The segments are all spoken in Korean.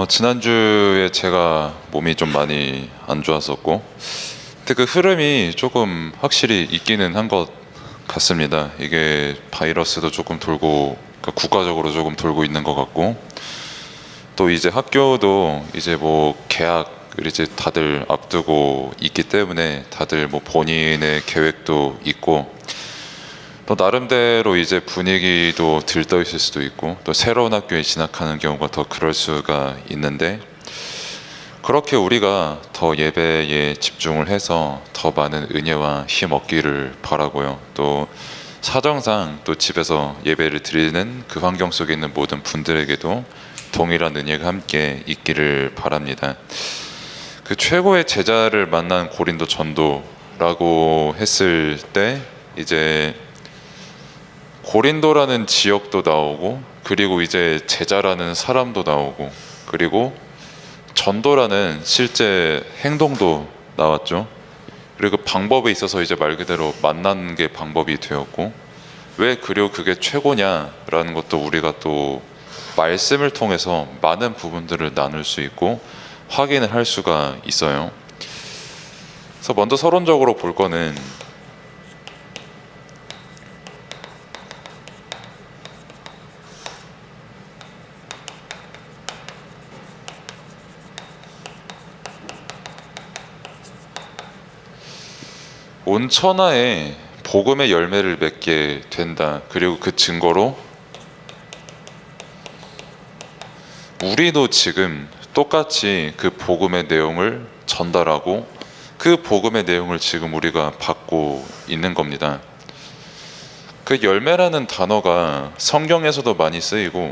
지난주에 제가 몸이 좀 많이 안 좋았었고, 근데 그 흐름이 조금 확실히 있기는 한 것 같습니다. 이게 바이러스도 조금 돌고, 그러니까 국가적으로 조금 돌고 있는 것 같고, 또 이제 학교도 이제 뭐 개학을 이제 다들 앞두고 있기 때문에 다들 뭐 본인의 계획도 있고, 또 나름대로 이제 분위기도 들떠 있을 수도 있고, 또 새로운 학교에 진학하는 경우가 더 그럴 수가 있는데, 그렇게 우리가 더 예배에 집중을 해서 더 많은 은혜와 힘 얻기를 바라고요. 또 사정상 또 집에서 예배를 드리는 그 환경 속에 있는 모든 분들에게도 동일한 은혜가 함께 있기를 바랍니다. 그 최고의 제자를 만난 고린도 전도라고 했을 때 이제 고린도라는 지역도 나오고, 그리고 이제 제자라는 사람도 나오고, 그리고 전도라는 실제 행동도 나왔죠. 그리고 방법에 있어서 이제 말 그대로 만나는 게 방법이 되었고, 왜 그리고 그게 최고냐라는 것도 우리가 또 말씀을 통해서 많은 부분들을 나눌 수 있고 확인을 할 수가 있어요. 그래서 먼저 서론적으로 볼 거는, 온 천하에 복음의 열매를 맺게 된다. 그리고 그 증거로 우리도 지금 똑같이 그 복음의 내용을 전달하고 그 복음의 내용을 지금 우리가 받고 있는 겁니다. 그 열매라는 단어가 성경에서도 많이 쓰이고,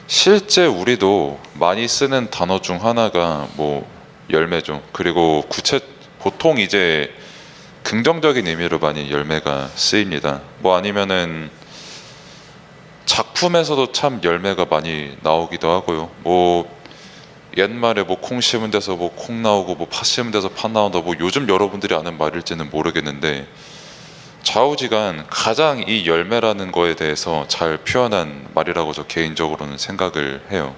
실제 우리도 많이 쓰는 단어 중 하나가 뭐 열매죠. 그리고 보통 이제 긍정적인 의미로 많이 열매가 쓰입니다. 뭐 아니면은 작품에서도 참 열매가 많이 나오기도 하고요. 뭐 옛말에 뭐 콩 심은 데서 뭐 콩 나오고, 뭐 팥 심은 데서 팥 나온다, 뭐 요즘 여러분들이 아는 말일지는 모르겠는데, 좌우지간 가장 이 열매라는 거에 대해서 잘 표현한 말이라고 저 개인적으로는 생각을 해요.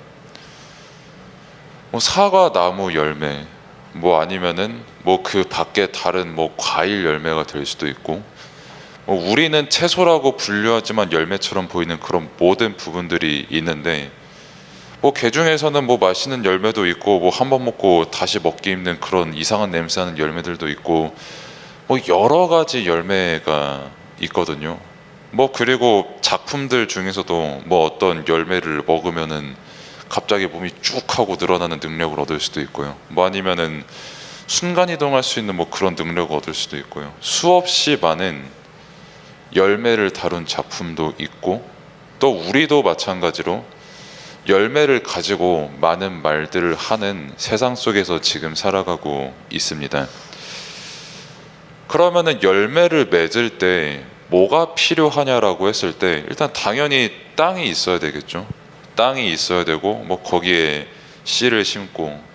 뭐 사과 나무 열매, 뭐 아니면은 뭐 그 밖에 다른 뭐 과일 열매가 될 수도 있고, 뭐 우리는 채소라고 분류하지만 열매처럼 보이는 그런 모든 부분들이 있는데, 뭐 개 중에서는 뭐 맛있는 열매도 있고, 뭐 한 번 먹고 다시 먹기 힘든 그런 이상한 냄새나는 열매들도 있고, 뭐 여러 가지 열매가 있거든요. 뭐 그리고 작품들 중에서도 뭐 어떤 열매를 먹으면은 갑자기 몸이 쭉 하고 늘어나는 능력을 얻을 수도 있고요. 뭐 아니면은 순간 이동할 수 있는 뭐 그런 능력을 얻을 수도 있고요. 수없이 많은 열매를 다룬 작품도 있고, 또 우리도 마찬가지로 열매를 가지고 많은 말들을 하는 세상 속에서 지금 살아가고 있습니다. 그러면은 열매를 맺을 때 뭐가 필요하냐라고 했을 때, 일단 당연히 땅이 있어야 되겠죠. 땅이 있어야 되고, 뭐 거기에 씨를 심고,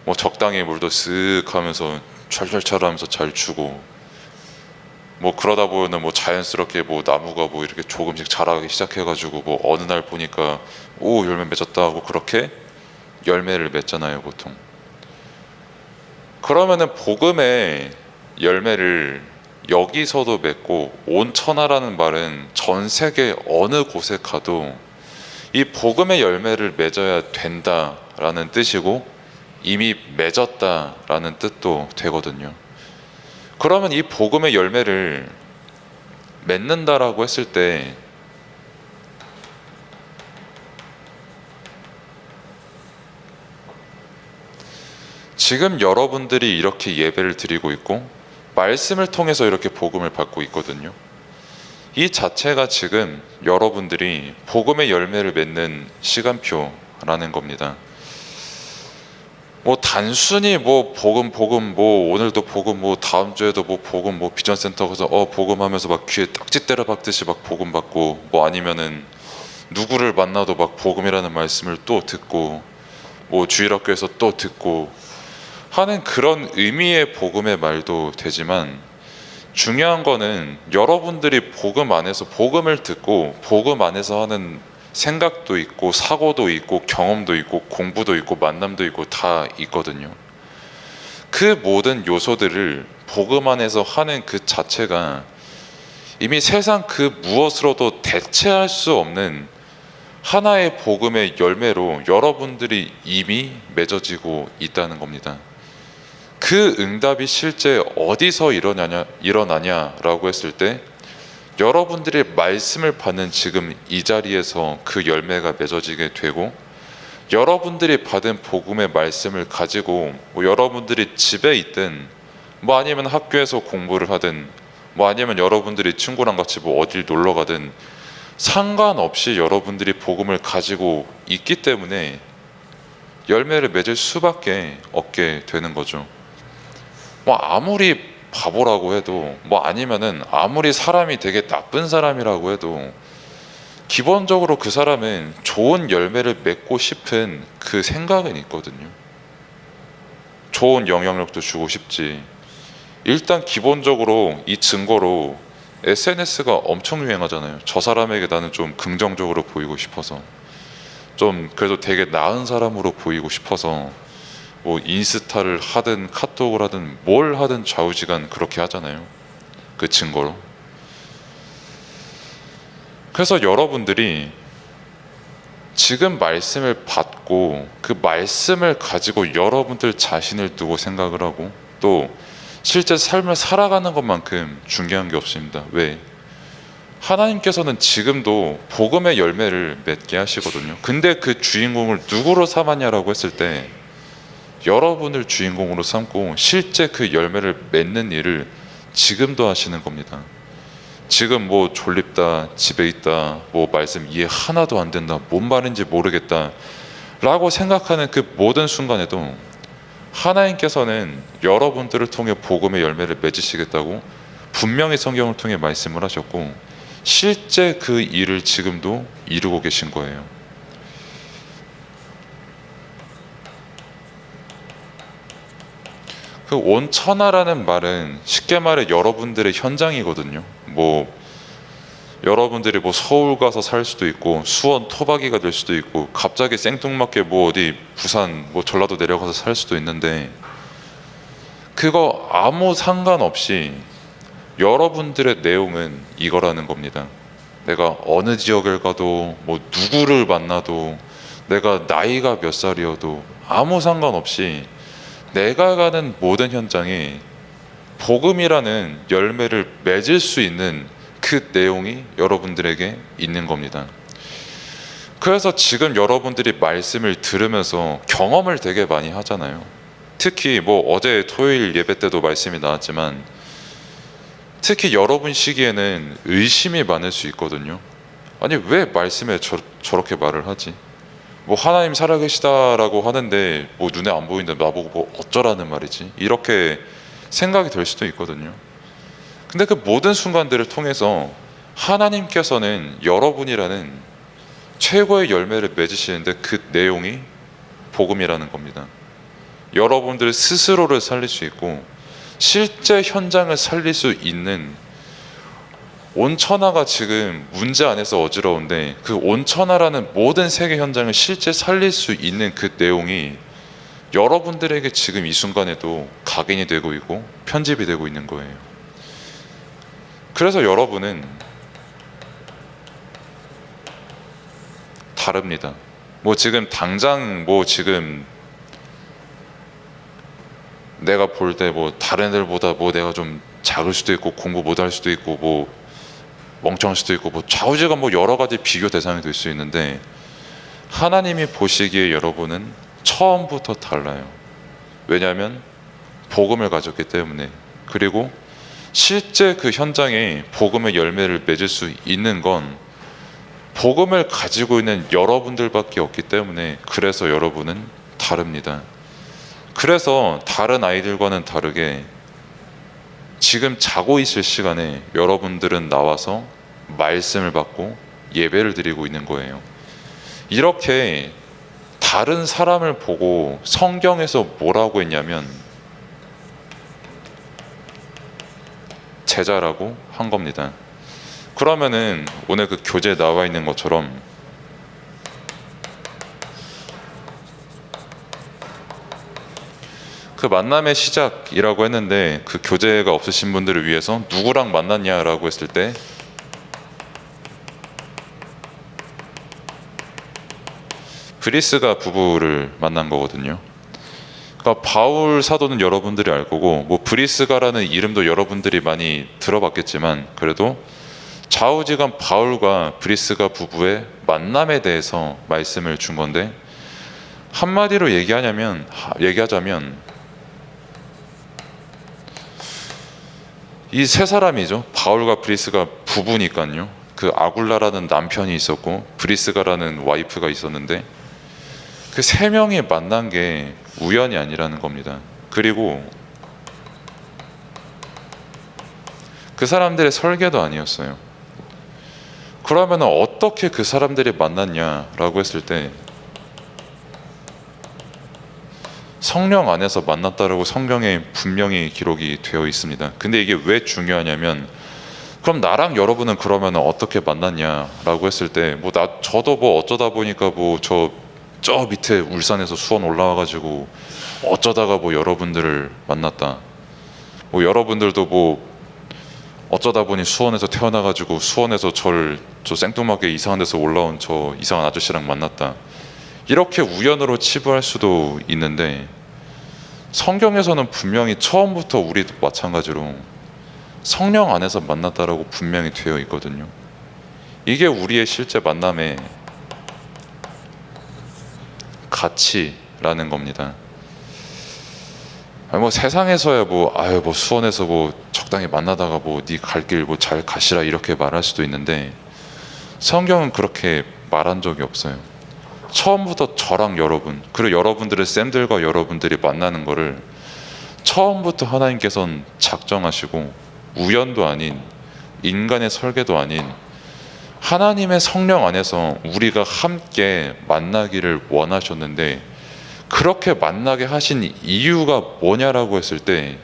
뭐 적당히 물도 쓱 하면서 철철철 하면서 잘 주고, 뭐 그러다 보면은 뭐 자연스럽게 뭐 나무가 뭐 이렇게 조금씩 자라기 시작해가지고, 뭐 어느 날 보니까 오 열매 맺었다 하고 그렇게 열매를 맺잖아요, 보통. 그러면은 복음의 열매를 여기서도 맺고, 온 천하라는 말은 전 세계 어느 곳에 가도 이 복음의 열매를 맺어야 된다라는 뜻이고, 이미 맺었다라는 뜻도 되거든요. 그러면 이 복음의 열매를 맺는다라고 했을 때, 지금 여러분들이 이렇게 예배를 드리고 있고 말씀을 통해서 이렇게 복음을 받고 있거든요. 이 자체가 지금 여러분들이 복음의 열매를 맺는 시간표라는 겁니다. 뭐 단순히 뭐 복음 뭐 오늘도 복음, 뭐 다음 주에도 뭐 복음, 뭐 비전센터 가서 복음 하면서 막 귀에 딱지 때려 박듯이 막 복음 받고, 뭐 아니면은 누구를 만나도 막 복음이라는 말씀을 또 듣고, 뭐 주일학교에서 또 듣고 하는 그런 의미의 복음의 말도 되지만, 중요한 거는 여러분들이 복음 안에서 복음을 듣고 복음 안에서 하는 생각도 있고 사고도 있고 경험도 있고 공부도 있고 만남도 있고 다 있거든요. 그 모든 요소들을 복음 안에서 하는 그 자체가 이미 세상 그 무엇으로도 대체할 수 없는 하나의 복음의 열매로 여러분들이 이미 맺어지고 있다는 겁니다. 그 응답이 실제 어디서 일어나냐라고 했을 때 여러분들이 말씀을 받는 지금 이 자리에서 그 열매가 맺어지게 되고, 여러분들이 받은 복음의 말씀을 가지고 여러분들이 집에 있든 아니면 학교에서 공부를 하든 아니면 여러분들이 친구랑 같이 어딜 놀러 가든 상관없이 여러분들이 복음을 가지고 있기 때문에 열매를 맺을 수밖에 없게 되는 거죠. 아무리 바보라고 해도 아니면은 아무리 사람이 되게 나쁜 사람이라고 해도 기본적으로 그 사람은 좋은 열매를 맺고 싶은 그 생각은 있거든요. 좋은 영향력도 주고 싶지. 일단 기본적으로 이 증거로 SNS가 엄청 유행하잖아요. 저 사람에게 나는 좀 긍정적으로 보이고 싶어서, 좀 그래도 되게 나은 사람으로 보이고 싶어서 인스타를 하든 카톡을 하든 뭘 하든 좌우지간 그렇게 하잖아요. 그 증거로. 그래서 여러분들이 지금 말씀을 받고 그 말씀을 가지고 여러분들 자신을 두고 생각을 하고 또 실제 삶을 살아가는 것만큼 중요한 게 없습니다. 왜? 하나님께서는 지금도 복음의 열매를 맺게 하시거든요. 근데 그 주인공을 누구로 삼았냐라고 했을 때 여러분을 주인공으로 삼고 실제 그 열매를 맺는 일을 지금도 하시는 겁니다. 지금 졸립다, 집에 있다, 말씀 이해 하나도 안 된다, 뭔 말인지 모르겠다 라고 생각하는 그 모든 순간에도 하나님께서는 여러분들을 통해 복음의 열매를 맺으시겠다고 분명히 성경을 통해 말씀을 하셨고 실제 그 일을 지금도 이루고 계신 거예요. 그 온천하라는 말은 쉽게 말해 여러분들의 현장이거든요. 여러분들이 서울 가서 살 수도 있고 수원 토박이가 될 수도 있고 갑자기 생뚱맞게 어디 부산 전라도 내려가서 살 수도 있는데 그거 아무 상관없이 여러분들의 내용은 이거라는 겁니다. 내가 어느 지역을 가도 누구를 만나도 내가 나이가 몇 살이어도 아무 상관없이 내가 가는 모든 현장에 복음이라는 열매를 맺을 수 있는 그 내용이 여러분들에게 있는 겁니다. 그래서 지금 여러분들이 말씀을 들으면서 경험을 되게 많이 하잖아요. 특히 어제 토요일 예배 때도 말씀이 나왔지만 특히 여러분 시기에는 의심이 많을 수 있거든요. 아니 왜 말씀에 저렇게 말을 하지? 하나님 살아계시다라고 하는데 눈에 안 보이는데 나보고 어쩌라는 말이지? 이렇게 생각이 될 수도 있거든요. 근데 그 모든 순간들을 통해서 하나님께서는 여러분이라는 최고의 열매를 맺으시는데 그 내용이 복음이라는 겁니다. 여러분들 스스로를 살릴 수 있고 실제 현장을 살릴 수 있는, 온천하가 지금 문제 안에서 어지러운데 그 온천하라는 모든 세계 현장을 실제 살릴 수 있는 그 내용이 여러분들에게 지금 이 순간에도 각인이 되고 있고 편집이 되고 있는 거예요. 그래서 여러분은 다릅니다. 지금 당장 지금 내가 볼 때 다른 애들보다 내가 좀 작을 수도 있고 공부 못할 수도 있고 멍청할 수도 있고 좌우지간 여러 가지 비교 대상이 될 수 있는데 하나님이 보시기에 여러분은 처음부터 달라요. 왜냐하면 복음을 가졌기 때문에. 그리고 실제 그 현장에 복음의 열매를 맺을 수 있는 건 복음을 가지고 있는 여러분들밖에 없기 때문에 그래서 여러분은 다릅니다. 그래서 다른 아이들과는 다르게 지금 자고 있을 시간에 여러분들은 나와서 말씀을 받고 예배를 드리고 있는 거예요. 이렇게 다른 사람을 보고 성경에서 뭐라고 했냐면 제자라고 한 겁니다. 그러면은 오늘 그 교재에 나와 있는 것처럼 그 만남의 시작이라고 했는데 그 교재가 없으신 분들을 위해서 누구랑 만났냐라고 했을 때 브리스가 부부를 만난 거거든요. 그러니까 바울 사도는 여러분들이 알 거고 뭐 브리스가라는 이름도 여러분들이 많이 들어봤겠지만 그래도 좌우지간 바울과 브리스가 부부의 만남에 대해서 말씀을 준 건데 한마디로 얘기하자면 이 세 사람이죠. 바울과 브리스가 부부니까요. 그 아굴라라는 남편이 있었고 브리스가라는 와이프가 있었는데 그 세 명이 만난 게 우연이 아니라는 겁니다. 그리고 그 사람들의 설계도 아니었어요. 그러면 어떻게 그 사람들이 만났냐라고 했을 때 성령 안에서 만났다라고 성경에 분명히 기록이 되어 있습니다. 근데 이게 왜 중요하냐면 그럼 나랑 여러분은 그러면 어떻게 만났냐라고 했을 때 뭐 저도 뭐 어쩌다 보니까 뭐 저 밑에 울산에서 수원 올라와가지고 어쩌다가 뭐 여러분들을 만났다. 뭐 여러분들도 뭐 어쩌다 보니 수원에서 태어나가지고 수원에서 저 생뚱맞게 이상한 데서 올라온 저 이상한 아저씨랑 만났다. 이렇게 우연으로 치부할 수도 있는데 성경에서는 분명히 처음부터 우리도 마찬가지로 성령 안에서 만났다라고 분명히 되어 있거든요. 이게 우리의 실제 만남의 가치라는 겁니다. 뭐 세상에서야 뭐 수원에서 뭐 적당히 만나다가 뭐 네 갈 길 뭐 잘 가시라 이렇게 말할 수도 있는데 성경은 그렇게 말한 적이 없어요. 처음부터 저랑 여러분 그리고 여러분들의 쌤들과 여러분들이 만나는 거를 처음부터 하나님께서는 작정하시고 우연도 아닌 인간의 설계도 아닌 하나님의 성령 안에서 우리가 함께 만나기를 원하셨는데 그렇게 만나게 하신 이유가 뭐냐라고 했을 때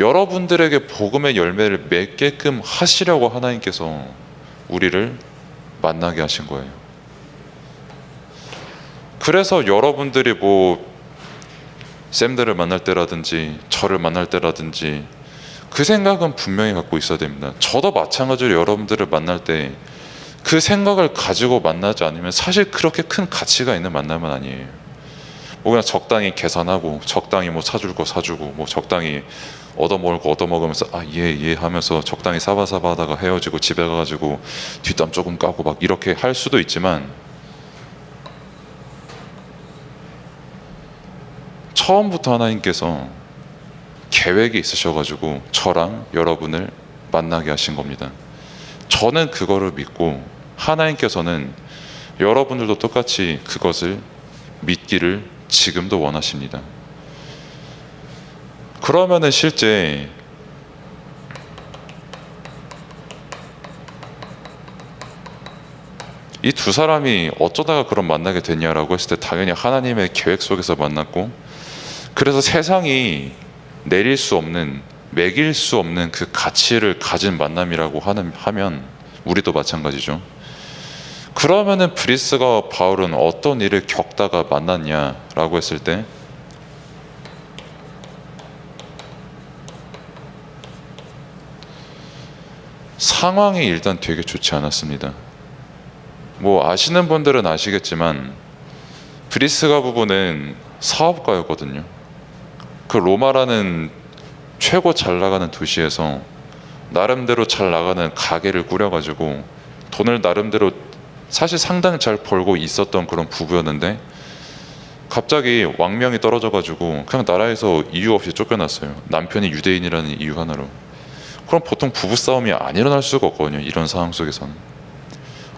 여러분들에게 복음의 열매를 맺게끔 하시려고 하나님께서 우리를 만나게 하신 거예요. 그래서 여러분들이 뭐 쌤들을 만날 때라든지 저를 만날 때라든지 그 생각은 분명히 갖고 있어야 됩니다. 저도 마찬가지로 여러분들을 만날 때 그 생각을 가지고 만나지 않으면 사실 그렇게 큰 가치가 있는 만남은 아니에요. 뭐 그냥 적당히 계산하고 적당히 뭐 사줄 거 사주고 뭐 적당히 얻어먹을 거 얻어먹으면서 예 하면서 적당히 사바사바 하다가 헤어지고 집에 가가지고 뒷담 조금 까고 막 이렇게 할 수도 있지만 처음부터 하나님께서 계획이 있으셔가지고 저랑 여러분을 만나게 하신 겁니다. 저는 그거를 믿고 하나님께서는 여러분들도 똑같이 그것을 믿기를 지금도 원하십니다. 그러면은 실제 이 두 사람이 어쩌다가 그런 만나게 됐냐라고 했을 때 당연히 하나님의 계획 속에서 만났고 그래서 세상이 내릴 수 없는 매길 수 없는 그 가치를 가진 만남이라고 하면 우리도 마찬가지죠. 그러면은 브리스가 바울은 어떤 일을 겪다가 만났냐라고 했을 때 상황이 일단 되게 좋지 않았습니다. 뭐 아시는 분들은 아시겠지만 브리스가 부부는 사업가였거든요. 그 로마라는 최고 잘 나가는 도시에서 나름대로 잘 나가는 가게를 꾸려가지고 돈을 나름대로 사실 상당히 잘 벌고 있었던 그런 부부였는데 갑자기 왕명이 떨어져가지고 그냥 나라에서 이유 없이 쫓겨났어요. 남편이 유대인이라는 이유 하나로. 그럼 보통 부부싸움이 안 일어날 수가 없거든요. 이런 상황 속에서는.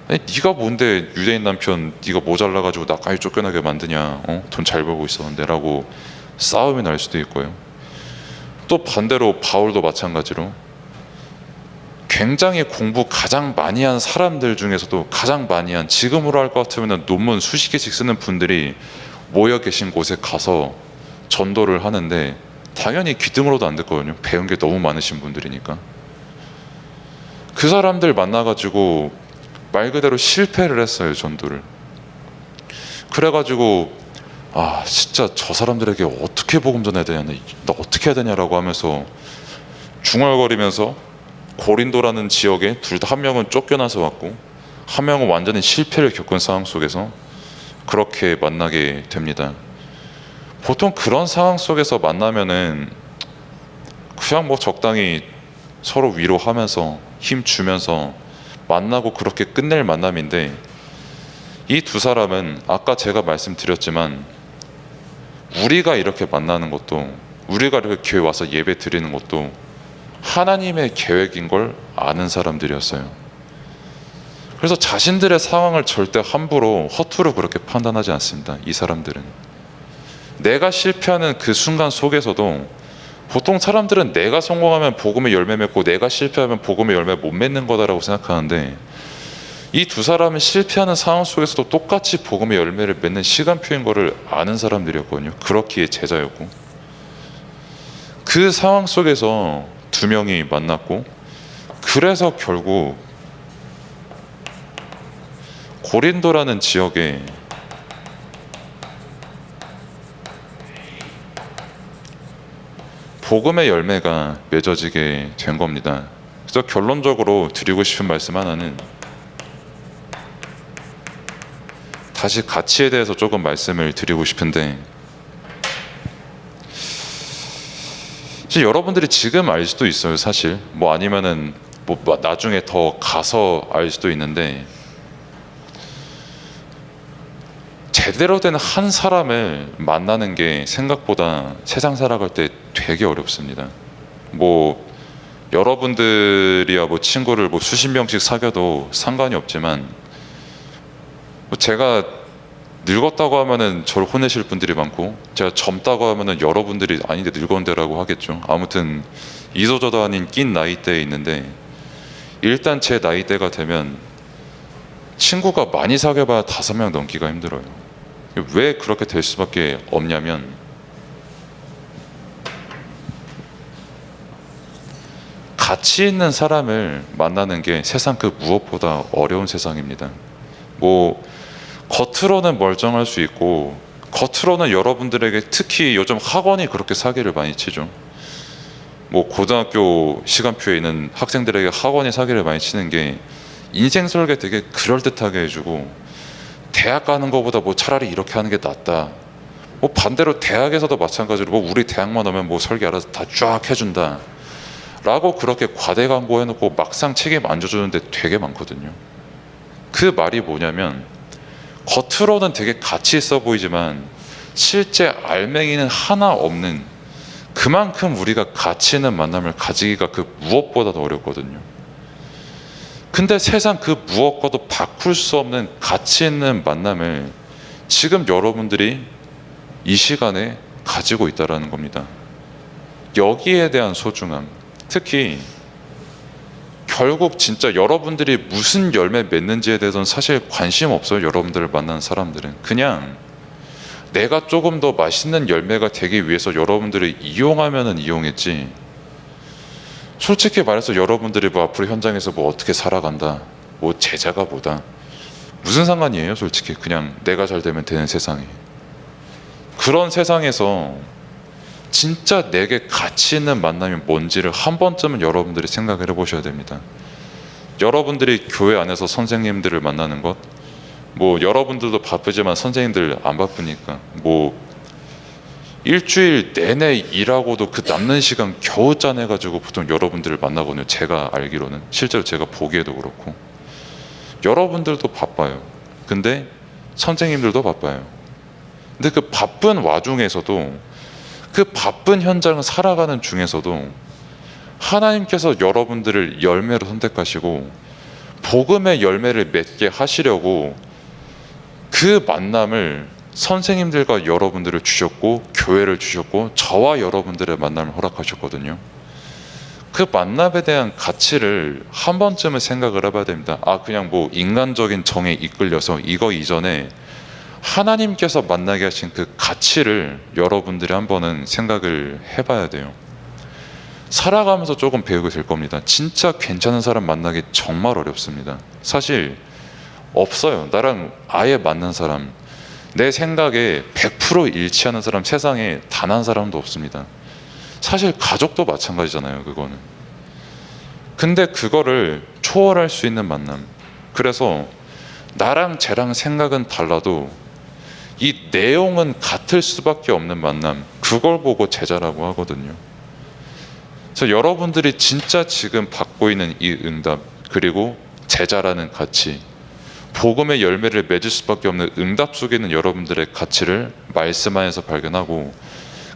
아니, 네가 뭔데 유대인 남편 네가 모자라가지고 나까지 쫓겨나게 만드냐. 돈 잘 벌고 있었는데 라고 싸움이 날 수도 있고요. 또 반대로 바울도 마찬가지로 굉장히 공부 가장 많이 한 사람들 중에서도 가장 많이 한 지금으로 할 것 같으면 논문 수십 개씩 쓰는 분들이 모여 계신 곳에 가서 전도를 하는데 당연히 귀등으로도 안 듣거든요. 배운 게 너무 많으신 분들이니까. 그 사람들 만나가지고 말 그대로 실패를 했어요. 전도를. 그래가지고 아 진짜 저 사람들에게 어떻게 복음 전해야 되냐, 나 어떻게 해야 되냐라고 하면서 중얼거리면서 고린도라는 지역에 둘 다 한 명은 쫓겨나서 왔고 한 명은 완전히 실패를 겪은 상황 속에서 그렇게 만나게 됩니다. 보통 그런 상황 속에서 만나면은 그냥 뭐 적당히 서로 위로하면서 힘 주면서 만나고 그렇게 끝낼 만남인데, 이 두 사람은 아까 제가 말씀드렸지만 우리가 이렇게 만나는 것도, 우리가 이렇게 교회 와서 예배 드리는 것도 하나님의 계획인 걸 아는 사람들이었어요. 그래서 자신들의 상황을 절대 함부로 허투루 그렇게 판단하지 않습니다. 이 사람들은 내가 실패하는 그 순간 속에서도, 보통 사람들은 내가 성공하면 복음의 열매 맺고 내가 실패하면 복음의 열매 못 맺는 거다라고 생각하는데, 이 두 사람은 실패하는 상황 속에서도 똑같이 복음의 열매를 맺는 시간표인 거를 아는 사람들이었거든요. 그렇기에 제자였고, 그 상황 속에서 두 명이 만났고, 그래서 결국 고린도라는 지역에 복음의 열매가 맺어지게 된 겁니다. 그래서 결론적으로 드리고 싶은 말씀 하나는, 다시 가치에 대해서 조금 말씀을 드리고 싶은데, 여러분들이 지금 알 수도 있어요. 사실 뭐 아니면은 뭐 나중에 더 가서 알 수도 있는데, 제대로 된 한 사람을 만나는 게 생각보다 세상 살아갈 때 되게 어렵습니다. 뭐 여러분들이야 뭐 친구를 뭐 수십 명씩 사귀어도 상관이 없지만, 뭐 제가 늙었다고 하면은 저를 혼내실 분들이 많고, 제가 젊다고 하면은 여러분들이 아닌데 늙었는데라고 하겠죠. 아무튼 이도저도 아닌 낀 나이대에 있는데, 일단 제 나이대가 되면 친구가 많이 사귀어봐야 5명 넘기가 힘들어요. 왜 그렇게 될 수밖에 없냐면, 가치 있는 사람을 만나는 게 세상 그 무엇보다 어려운 세상입니다. 뭐 겉으로는 멀쩡할 수 있고, 겉으로는 여러분들에게 특히 요즘 학원이 그렇게 사기를 많이 치죠. 뭐 고등학교 시간표에 있는 학생들에게 학원이 사기를 많이 치는 게, 인생 설계 되게 그럴듯하게 해주고, 대학 가는 것보다 뭐 차라리 이렇게 하는 게 낫다, 뭐 반대로 대학에서도 마찬가지로 뭐 우리 대학만 오면 뭐 설계 알아서 다 쫙 해준다 라고 그렇게 과대 광고해놓고 막상 책임 안 져주는데 되게 많거든요. 그 말이 뭐냐면, 겉으로는 되게 가치 있어 보이지만 실제 알맹이는 하나 없는, 그만큼 우리가 가치 있는 만남을 가지기가 그 무엇보다도 어렵거든요. 근데 세상 그 무엇과도 바꿀 수 없는 가치 있는 만남을 지금 여러분들이 이 시간에 가지고 있다는 겁니다. 여기에 대한 소중함, 특히 결국 진짜 여러분들이 무슨 열매 맺는지에 대해서는 사실 관심 없어요. 여러분들을 만난 사람들은 그냥 내가 조금 더 맛있는 열매가 되기 위해서 여러분들을 이용하면은 이용했지, 솔직히 말해서 여러분들이 뭐 앞으로 현장에서 뭐 어떻게 살아간다, 뭐 제자가 뭐다, 무슨 상관이에요 솔직히. 그냥 내가 잘 되면 되는 세상에, 그런 세상에서 진짜 내게 가치 있는 만남이 뭔지를 한 번쯤은 여러분들이 생각을 해보셔야 됩니다. 여러분들이 교회 안에서 선생님들을 만나는 것, 뭐 여러분들도 바쁘지만 선생님들 안 바쁘니까 뭐 일주일 내내 일하고도 그 남는 시간 겨우 짜내가지고 보통 여러분들을 만나거든요. 제가 알기로는, 실제로 제가 보기에도 그렇고. 여러분들도 바빠요. 근데 선생님들도 바빠요. 근데 그 바쁜 와중에서도, 그 바쁜 현장을 살아가는 중에서도 하나님께서 여러분들을 열매로 선택하시고 복음의 열매를 맺게 하시려고 그 만남을 선생님들과 여러분들을 주셨고, 교회를 주셨고, 저와 여러분들의 만남을 허락하셨거든요. 그 만남에 대한 가치를 한 번쯤은 생각을 해봐야 됩니다. 아, 그냥 뭐 인간적인 정에 이끌려서 이거 이전에 하나님께서 만나게 하신 그 가치를 여러분들이 한 번은 생각을 해봐야 돼요. 살아가면서 조금 배우게 될 겁니다. 진짜 괜찮은 사람 만나기 정말 어렵습니다. 사실 없어요. 나랑 아예 맞는 사람, 내 생각에 100% 일치하는 사람 세상에 단 한 사람도 없습니다. 사실 가족도 마찬가지잖아요, 그거는. 근데 그거를 초월할 수 있는 만남. 그래서 나랑 쟤랑 생각은 달라도 이 내용은 같을 수밖에 없는 만남, 그걸 보고 제자라고 하거든요. 그래서 여러분들이 진짜 지금 받고 있는 이 응답, 그리고 제자라는 가치, 복음의 열매를 맺을 수밖에 없는 응답 속에 있는 여러분들의 가치를 말씀 안에서 발견하고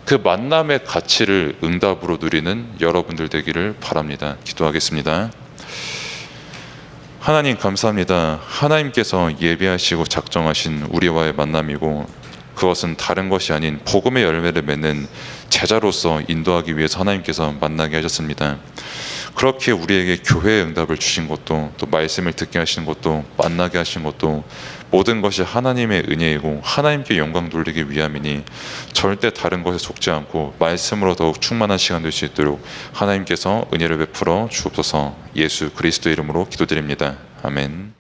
그 만남의 가치를 응답으로 누리는 여러분들 되기를 바랍니다. 기도하겠습니다. 하나님 감사합니다. 하나님께서 예비하시고 작정하신 우리와의 만남이고 그것은 다른 것이 아닌 복음의 열매를 맺는 제자로서 인도하기 위해서 하나님께서 만나게 하셨습니다. 그렇게 우리에게 교회의 응답을 주신 것도, 또 말씀을 듣게 하신 것도, 만나게 하신 것도 모든 것이 하나님의 은혜이고 하나님께 영광 돌리기 위함이니 절대 다른 것에 속지 않고 말씀으로 더욱 충만한 시간 될 수 있도록 하나님께서 은혜를 베풀어 주옵소서. 예수 그리스도 이름으로 기도드립니다. 아멘.